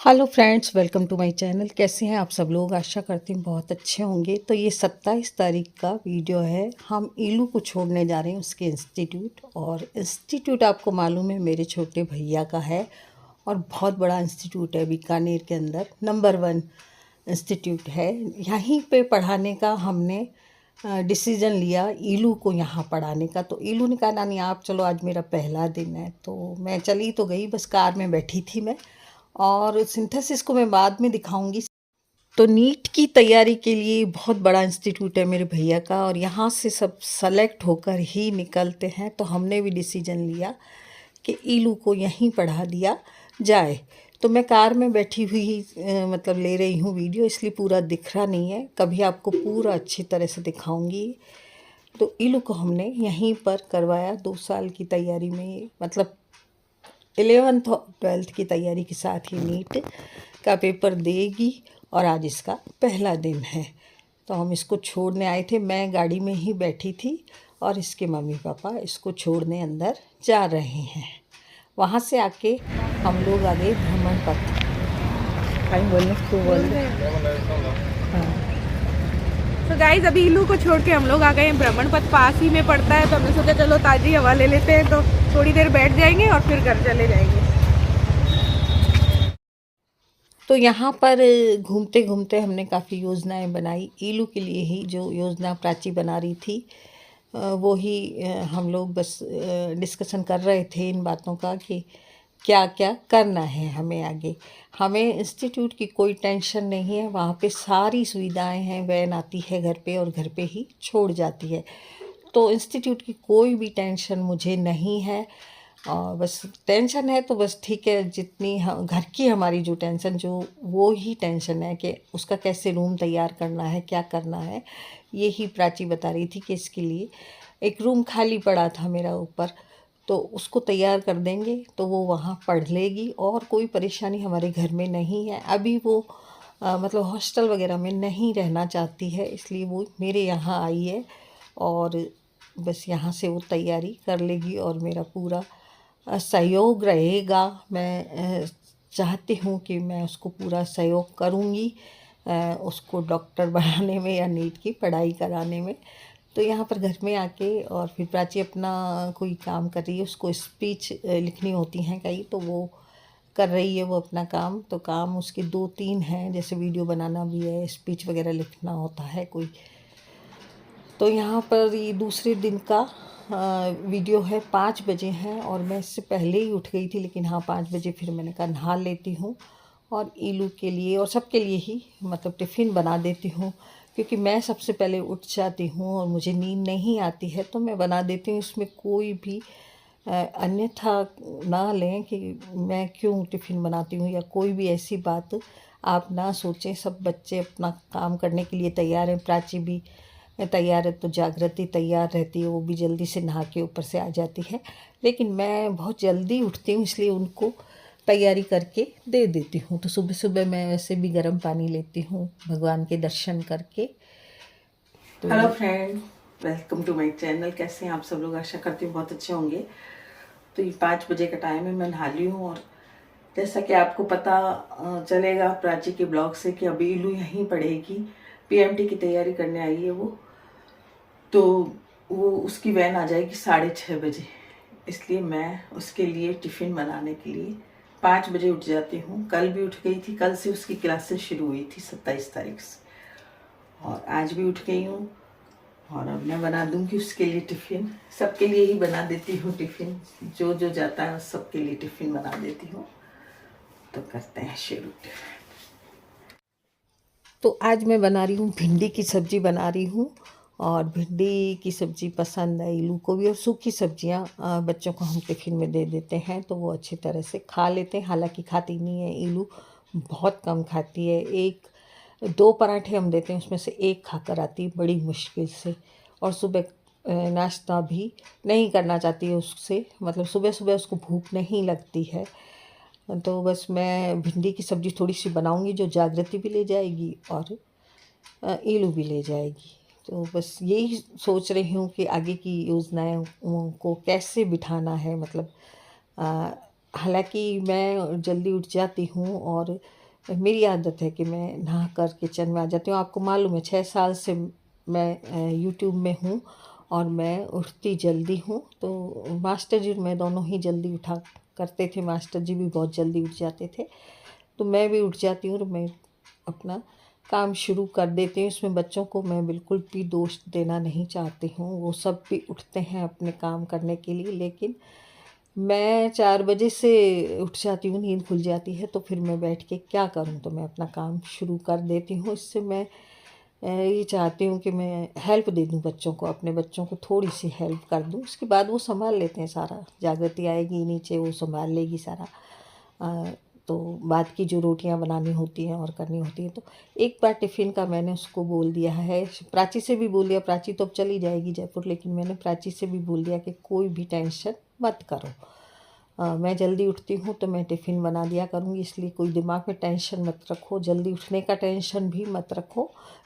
Hello friends, welcome to my channel. कैसे हैं आप सब लोग? आशा करती हूँ बहुत अच्छे होंगे। तो ये 27 तारीख का वीडियो है। हम ईलू को छोड़ने जा रहे हैं उसके इंस्टीट्यूट। और इंस्टीट्यूट आपको मालूम है मेरे छोटे भैया का है और बहुत बड़ा इंस्टीट्यूट है बीकानेर के अंदर। नंबर 1 इंस्टीट्यूट है। यहीं पे पढ़ाने का हमने डिसीज़न लिया, ईलू को यहाँ पढ़ाने का। तो ईलू ने कहा नानी आप चलो, आज मेरा पहला दिन है। तो मैं चली तो गई, बस कार में बैठी थी मैं। और सिंथेसिस को मैं बाद में दिखाऊंगी। तो नीट की तैयारी के लिए बहुत बड़ा इंस्टीट्यूट है मेरे भैया का और यहाँ से सब सेलेक्ट होकर ही निकलते हैं। तो हमने भी डिसीजन लिया कि ईलू को यहीं पढ़ा दिया जाए। तो मैं कार में बैठी हुई मतलब ले रही हूँ वीडियो, इसलिए पूरा दिख रहा नहीं है। कभी आपको पूरा अच्छी तरह से दिखाऊंगी। तो ईलू को हमने यहीं पर करवाया 2 साल की तैयारी में, मतलब 11th और 12th की तैयारी के साथ ही नीट का पेपर देगी। और आज इसका पहला दिन है। तो हम इसको छोड़ने आए थे, मैं गाड़ी में ही बैठी थी और इसके मम्मी पापा इसको छोड़ने अंदर जा रहे हैं। वहाँ से आके हम लोग आ गए भ्रमण पथ। कहीं बोलने को बोल रहे हाँ। तो गाइज अभी इलू को छोड़ के हम लोग आ गए हैं। भ्रमण पथ पास ही में पड़ता है, तो हमने सोचा चलो ताज़ी हवा ले लेते हैं। तो थोड़ी देर बैठ जाएंगे और फिर घर चले जाएंगे। तो यहाँ पर घूमते घूमते हमने काफ़ी योजनाएं बनाई। ईलू के लिए ही जो योजना प्राची बना रही थी वो ही हम लोग बस डिस्कशन कर रहे थे इन बातों का कि क्या क्या करना है हमें आगे। हमें इंस्टीट्यूट की कोई टेंशन नहीं है, वहाँ पे सारी सुविधाएं हैं। वैन आती है घर पे और घर पे ही छोड़ जाती है। तो इंस्टीट्यूट की कोई भी टेंशन मुझे नहीं है। और बस टेंशन है तो बस ठीक है, जितनी घर की हमारी जो टेंशन, जो वो ही टेंशन है कि उसका कैसे रूम तैयार करना है, क्या करना है। ये ही प्राची बता रही थी कि इसके लिए एक रूम खाली पड़ा था मेरा ऊपर, तो उसको तैयार कर देंगे तो वो वहाँ पढ़ लेगी और कोई परेशानी हमारे घर में नहीं है। अभी वो मतलब हॉस्टल वगैरह में नहीं रहना चाहती है, इसलिए वो मेरे यहाँ आई है। और बस यहाँ से वो तैयारी कर लेगी और मेरा पूरा सहयोग रहेगा। मैं चाहती हूँ कि मैं उसको पूरा सहयोग करूँगी उसको डॉक्टर बनाने में या नीट की पढ़ाई कराने में। तो यहाँ पर घर में आके और फिर प्राची अपना कोई काम कर रही है, उसको स्पीच लिखनी होती हैं कई, तो वो कर रही है वो अपना काम। तो काम उसके 2-3 हैं, जैसे वीडियो बनाना भी है, स्पीच वगैरह लिखना होता है कोई। तो यहाँ पर ये दूसरे दिन का वीडियो है। 5 बजे हैं और मैं इससे पहले ही उठ गई थी, लेकिन हाँ 5 बजे फिर मैंने कहा नहा लेती हूँ और ईलू के लिए और सबके लिए ही मतलब टिफ़िन बना देती हूँ। क्योंकि मैं सबसे पहले उठ जाती हूँ और मुझे नींद नहीं आती है, तो मैं बना देती हूँ। इसमें कोई भी अन्यथा ना लें कि मैं क्यों टिफ़िन बनाती हूँ या कोई भी ऐसी बात आप ना सोचें। सब बच्चे अपना काम करने के लिए तैयार हैं। प्राची भी तैयार है, तो जागृति तैयार रहती है, वो भी जल्दी से नहा के ऊपर से आ जाती है। लेकिन मैं बहुत जल्दी उठती हूँ, इसलिए उनको तैयारी करके दे देती हूँ। तो सुबह सुबह मैं वैसे भी गर्म पानी लेती हूँ भगवान के दर्शन करके। तो hello friend, welcome to my channel. कैसे हैं आप सब लोग? आशा करती हूँ बहुत अच्छे होंगे। तो ये 5 बजे का टाइम है, मैं नहा ली हूँ। और जैसा कि आपको पता चलेगा प्राची के ब्लॉग से कि अभी ईलू यहीं पढ़ेगी। पीएमटी की तैयारी करने आई है वो। तो वो उसकी वैन आ जाएगी 6:30 बजे, इसलिए मैं उसके लिए टिफ़िन बनाने के लिए 5 बजे उठ जाती हूँ। कल भी उठ गई थी, कल से उसकी क्लासेस शुरू हुई थी 27 तारीख से, और आज भी उठ गई हूँ। और अब मैं बना दूँगी उसके लिए टिफ़िन। सबके लिए ही बना देती हूँ टिफ़िन, जो जो जाता है सबके लिए टिफ़िन बना देती हूँ। तो करते हैं शुरू। तो आज मैं बना रही हूँ भिंडी की सब्ज़ी बना रही हूँ। और भिंडी की सब्ज़ी पसंद है ईलू को भी। और सूखी सब्जियाँ बच्चों को हम टिफ़िन में दे देते हैं तो वो अच्छी तरह से खा लेते हैं। हालांकि खाती नहीं है ईलू, बहुत कम खाती है। 1-2 पराठे हम देते हैं, उसमें से 1 खाकर आती है बड़ी मुश्किल से। और सुबह नाश्ता भी नहीं करना चाहती है उससे, मतलब सुबह सुबह उसको भूख नहीं लगती है। तो बस मैं भिंडी की सब्ज़ी थोड़ी सी बनाऊंगी जो जागृति भी ले जाएगी और ईलू भी ले जाएगी। तो बस यही सोच रही हूँ कि आगे की योजनाएं को कैसे बिठाना है। मतलब हालांकि मैं जल्दी उठ जाती हूँ और मेरी आदत है कि मैं नहा कर किचन में आ जाती हूँ। आपको मालूम है 6 साल से मैं यूट्यूब में हूँ और मैं उठती जल्दी हूँ। तो मास्टर जी और मैं दोनों ही जल्दी उठा करते थे। मास्टर जी भी बहुत जल्दी उठ जाते थे, तो मैं भी उठ जाती हूँ और मैं अपना काम शुरू कर देती हूँ। इसमें बच्चों को मैं बिल्कुल भी दोष देना नहीं चाहती हूँ, वो सब भी उठते हैं अपने काम करने के लिए, लेकिन मैं 4 बजे से उठ जाती हूँ, नींद खुल जाती है, तो फिर मैं बैठ के क्या करूँ, तो मैं अपना काम शुरू कर देती हूँ। इससे मैं ये चाहती हूँ कि मैं हेल्प दे दूँ बच्चों को, अपने बच्चों को थोड़ी सी हेल्प कर दूँ, उसके बाद वो संभाल लेते हैं सारा। जागृति आएगी नीचे, वो संभाल लेगी सारा। तो बाद की जो रोटियां बनानी होती हैं और करनी होती है, तो एक बार टिफ़िन का मैंने उसको बोल दिया है, प्राची से भी बोल दिया। प्राची तो अब चली जाएगी जयपुर, लेकिन मैंने प्राची से भी बोल दिया कि कोई भी टेंशन मत करो। मैं जल्दी उठती हूँ तो मैं टिफ़िन बना दिया करूँगी, इसलिए कोई दिमाग में टेंशन मत रखो। जल्दी उठने का टेंशन भी मत रखो,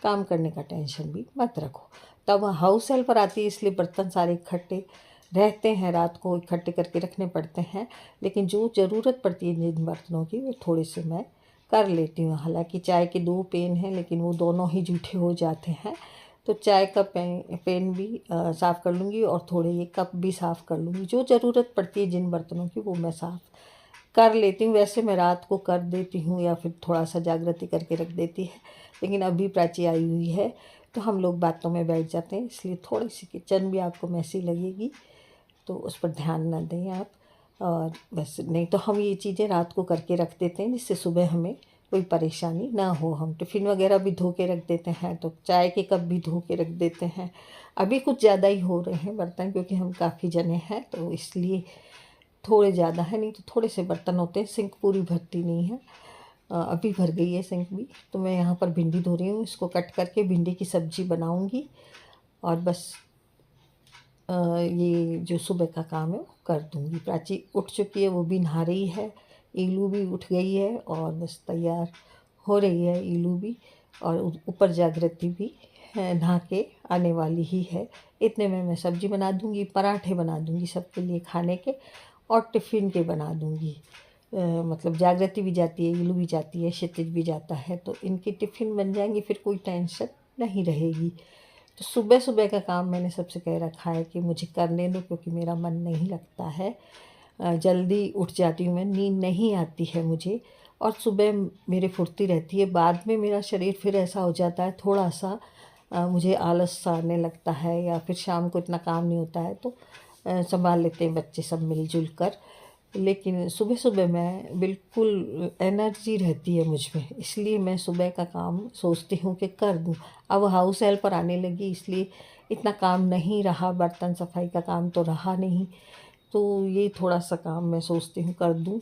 काम करने का टेंशन भी मत रखो। तब हाउस हेल्पर आती है, इसलिए बर्तन सारे इकट्ठे रहते हैं, रात को इकट्ठे करके रखने पड़ते हैं। लेकिन जो ज़रूरत पड़ती है जिन बर्तनों की, वो थोड़े से मैं कर लेती हूँ। हालांकि चाय के 2 पेन हैं, लेकिन वो दोनों ही जूठे हो जाते हैं, तो चाय का पेन भी साफ़ कर लूँगी और थोड़े ये कप भी साफ़ कर लूँगी। जो ज़रूरत पड़ती है जिन बर्तनों की, वो मैं साफ़ कर लेती हूँ। वैसे मैं रात को कर देती हूँ या फिर थोड़ा सा जागृति करके रख देती है, लेकिन अभी प्राची आई हुई है तो हम लोग बातों में बैठ जाते हैं, इसलिए थोड़ी सी किचन भी आपको मैसी लगेगी, तो उस पर ध्यान ना दें आप। और बस, नहीं तो हम ये चीज़ें रात को करके रख देते हैं, जिससे सुबह हमें कोई परेशानी ना हो। हम टिफ़िन वगैरह भी धो के रख देते हैं, तो चाय के कप भी धो के रख देते हैं। अभी कुछ ज़्यादा ही हो रहे हैं बर्तन, क्योंकि हम काफ़ी जने हैं, तो इसलिए थोड़े ज़्यादा है, नहीं तो थोड़े से बर्तन होते हैं। सिंक पूरी भरती नहीं है, अभी भर गई है सिंक भी। तो मैं यहाँ पर भिंडी धो रही हूँ, इसको कट करके भिंडी की सब्ज़ी बनाऊँगी और बस ये जो सुबह का काम है वो कर दूँगी। प्राची उठ चुकी है, वो भी नहा रही है। ईलू भी उठ गई है और बस तैयार हो रही है ईलू भी, और ऊपर जागृति भी नहा के आने वाली ही है। इतने में मैं सब्ज़ी बना दूँगी, पराठे बना दूँगी सबके लिए खाने के, और टिफ़िन के बना दूँगी। मतलब जागृति भी जाती है, ईलू भी जाती है, क्षितिज भी जाता है, तो इनके टिफ़िन बन जाएंगे, फिर कोई टेंशन नहीं रहेगी। तो सुबह सुबह का काम मैंने सबसे कह रखा है कि मुझे करने दो, क्योंकि मेरा मन नहीं लगता है। जल्दी उठ जाती हूँ मैं, नींद नहीं आती है मुझे, और सुबह मेरे फुर्ती रहती है। बाद में मेरा शरीर फिर ऐसा हो जाता है, थोड़ा सा मुझे आलस सा आने लगता है, या फिर शाम को इतना काम नहीं होता है, तो संभाल लेते हैं बच्चे सब मिलजुल कर। लेकिन सुबह सुबह मैं बिल्कुल एनर्जी रहती है मुझ में, इसलिए मैं सुबह का काम सोचती हूँ कि कर दूँ। अब हाउस हेल्पर आने लगी, इसलिए इतना काम नहीं रहा, बर्तन सफाई का काम तो रहा नहीं, तो ये थोड़ा सा काम मैं सोचती हूँ कर दूँ,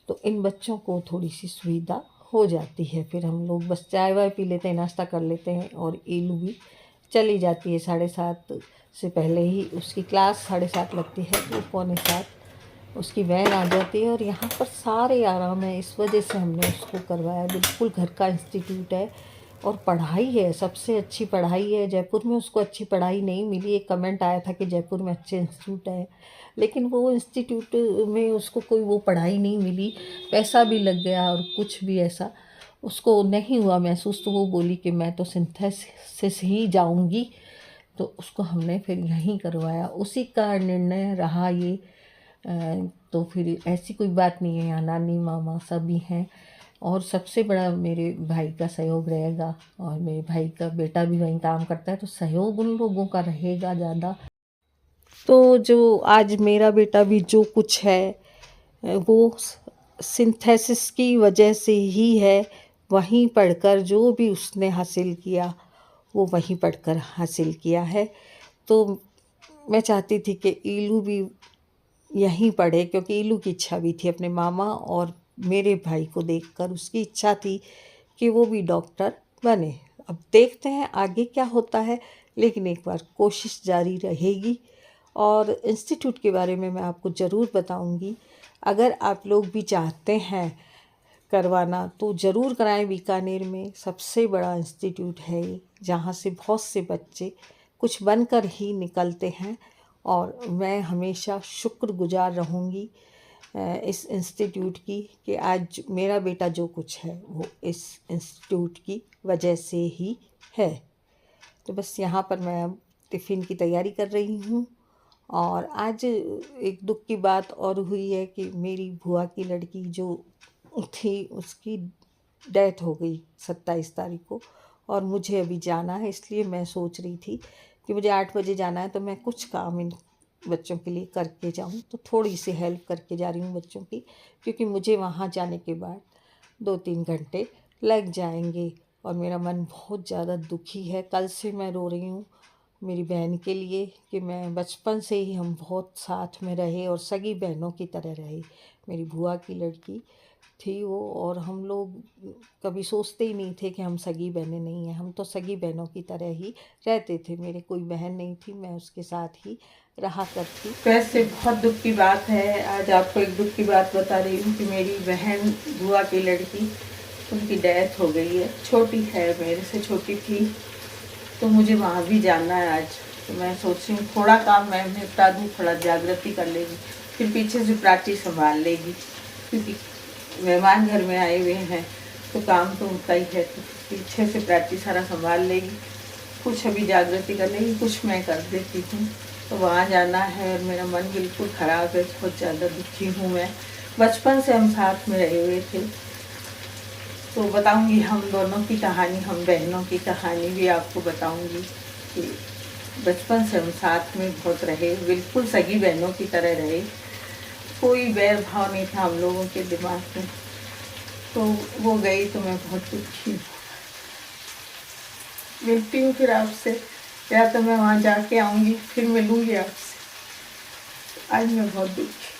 तो इन बच्चों को थोड़ी सी सुविधा हो जाती है। फिर हम लोग बस चाय वाय पी लेते हैं, नाश्ता कर लेते हैं, और ईलू भी चली जाती है 7:30 से पहले ही। उसकी क्लास 7:30 लगती है, तो 6:45 उसकी वैन आ जाती है। और यहाँ पर सारे आराम है, इस वजह से हमने उसको करवाया। बिल्कुल घर का इंस्टीट्यूट है, और पढ़ाई है, सबसे अच्छी पढ़ाई है। जयपुर में उसको अच्छी पढ़ाई नहीं मिली। एक कमेंट आया था कि जयपुर में अच्छे इंस्टीट्यूट है, लेकिन वो इंस्टीट्यूट में उसको कोई वो पढ़ाई नहीं मिली। पैसा भी लग गया और कुछ भी ऐसा उसको नहीं हुआ महसूस, तो वो बोली कि मैं तो सिंथेसिस ही जाऊंगी। तो उसको हमने फिर यहीं करवाया, उसी का निर्णय रहा ये। तो फिर ऐसी कोई बात नहीं है, यहाँ नानी मामा सभी हैं, और सबसे बड़ा मेरे भाई का सहयोग रहेगा, और मेरे भाई का बेटा भी वहीं काम करता है, तो सहयोग उन लोगों का रहेगा ज़्यादा। तो जो आज मेरा बेटा भी जो कुछ है वो सिंथेसिस की वजह से ही है। वहीं पढ़कर जो भी उसने हासिल किया, वो वहीं पढ़कर हासिल किया है। तो मैं चाहती थी कि ईलू भी यहीं पढ़े, क्योंकि ईलू की इच्छा भी थी अपने मामा और मेरे भाई को देखकर, उसकी इच्छा थी कि वो भी डॉक्टर बने। अब देखते हैं आगे क्या होता है, लेकिन एक बार कोशिश जारी रहेगी। और इंस्टीट्यूट के बारे में मैं आपको ज़रूर बताऊंगी। अगर आप लोग भी चाहते हैं करवाना तो ज़रूर कराएं। बीकानेर में सबसे बड़ा इंस्टीट्यूट है ये, जहाँ से बहुत से बच्चे कुछ बनकर ही निकलते हैं, और मैं हमेशा शुक्रगुजार रहूँगी इस इंस्टीट्यूट की कि आज मेरा बेटा जो कुछ है वो इस इंस्टीट्यूट की वजह से ही है। तो बस यहाँ पर मैं अब टिफ़िन की तैयारी कर रही हूँ। और आज एक दुख की बात और हुई है कि मेरी बुआ की लड़की जो थी उसकी डेथ हो गई 27 तारीख को, और मुझे अभी जाना है, इसलिए मैं सोच रही थी कि मुझे 8 बजे जाना है तो मैं कुछ काम इन बच्चों के लिए करके जाऊं। तो थोड़ी सी हेल्प करके जा रही हूँ बच्चों की, क्योंकि मुझे वहाँ जाने के बाद 2-3 घंटे लग जाएंगे और मेरा मन बहुत ज़्यादा दुखी है। कल से मैं रो रही हूँ मेरी बहन के लिए कि मैं बचपन से ही हम बहुत साथ में रहे और सगी बहनों की तरह रहे। मेरी बुआ की लड़की थी वो, और हम लोग कभी सोचते ही नहीं थे कि हम सगी बहनें नहीं हैं। हम तो सगी बहनों की तरह ही रहते थे। मेरे कोई बहन नहीं थी, मैं उसके साथ ही रहा करती। वैसे बहुत दुख की बात है, आज आपको एक दुख की बात बता रही हूँ कि मेरी बहन बुआ की लड़की, उनकी डेथ हो गई है। छोटी है, मेरे से छोटी थी, तो मुझे वहाँ भी जाना है आज। तो मैं सोच रही हूँ थोड़ा काम मैं निपटा दूँ, थोड़ा जागृति कर लेगी, फिर पीछे से प्राची संभाल लेगी, क्योंकि मेहमान घर में आए हुए हैं तो काम तो उनका ही है। तो पीछे से प्राची सारा संभाल लेगी, कुछ अभी जागृति कर लेगी, कुछ मैं कर देती हूँ। तो वहाँ जाना है और मेरा मन बिल्कुल ख़राब है, बहुत ज़्यादा दुखी हूँ मैं। बचपन से हम साथ में रहे हुए थे। तो बताऊंगी हम दोनों की कहानी, हम बहनों की कहानी भी आपको बताऊंगी कि बचपन से हम साथ में बहुत रहे, बिल्कुल सगी बहनों की तरह रहे। कोई बैर भाव नहीं था हम लोगों के दिमाग में। तो वो गई तो मैं बहुत दुखी हूँ। मिलती हूँ फिर आपसे, या तो मैं वहाँ जाके आऊँगी फिर मिलूँगी आपसे। आज मैं बहुत दुखी।